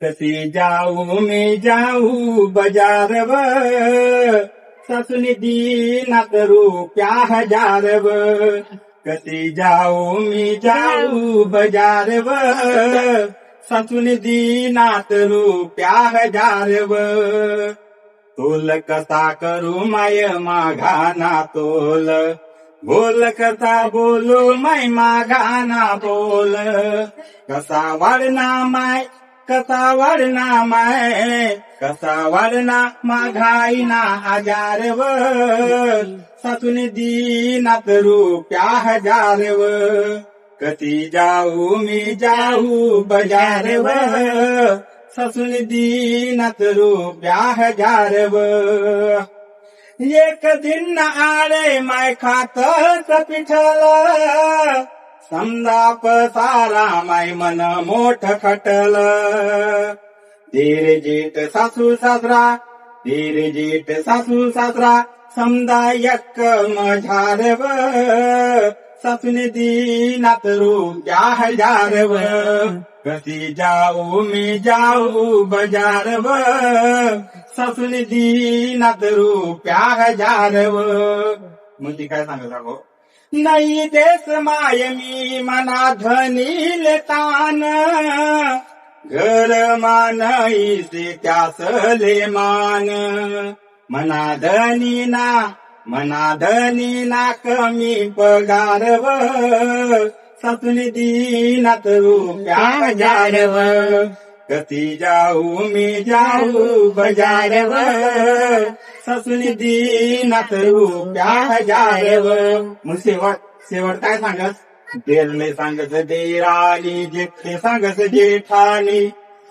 कसी जाऊ मी जाऊ बजारव, सासूने दीनात रुपया हजारव. कसी जाऊ मी जाऊ बजारव, सासूने दीनात रुपया हजारव. तोल कसा करू माय माघाना तोल, बोल कसा बोलू माय माघाना बोल. कसा वाढना माय कसा वाढना माय, कसा वाढना माघाईना हजारव. सासूने दीनात रुपया हजारव. कधी जाऊ मी जाऊ बजारव, सासूने दीनात रुपया हजारव. एक दिन आले माय खातच पिठल, समजा पसारा माय मन मोठ खटल. धीर जेठ सासू सासरा, धीर जेठ सासू सासरा, समजा एक मझारव. सासूने दीनात रुपया हजारव. कधी जाऊ मी जाऊ बजारव, सासूने दीनात रुपया हजारव. मग ती काय सांगत अगो, नाही देश माय मी मना धनीले तान, घर मानई से त्यासले मान. मना धनी ना कमी पगारव, सासूने दीनात रुपया हजारव. कधी जाऊ मी जाऊ बजारव, सासूने दीनात रुपया हजारव. मग शेवट काय सांगत, देरले सांगत देराणी, जेठले सांगत जेठानी.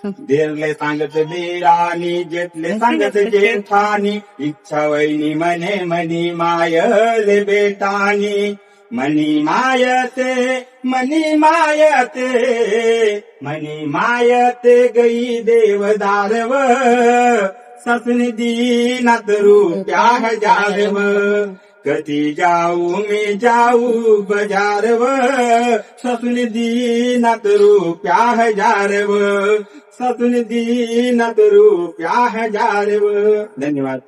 देरले सांगत देराणी, जेठले सांगत जेठानी. इच्छा वैनी मने मनी मायले बेटानी. मनी मायते मनी मायते मनी मायते गई देवदारव. सासूने दीनात रुपया हजारव. कधी जाऊ मी जाऊ बजारव, सासूने दीनात रुपया हजारव. सासूने दीनात रुपया हजारव. धन्यवाद.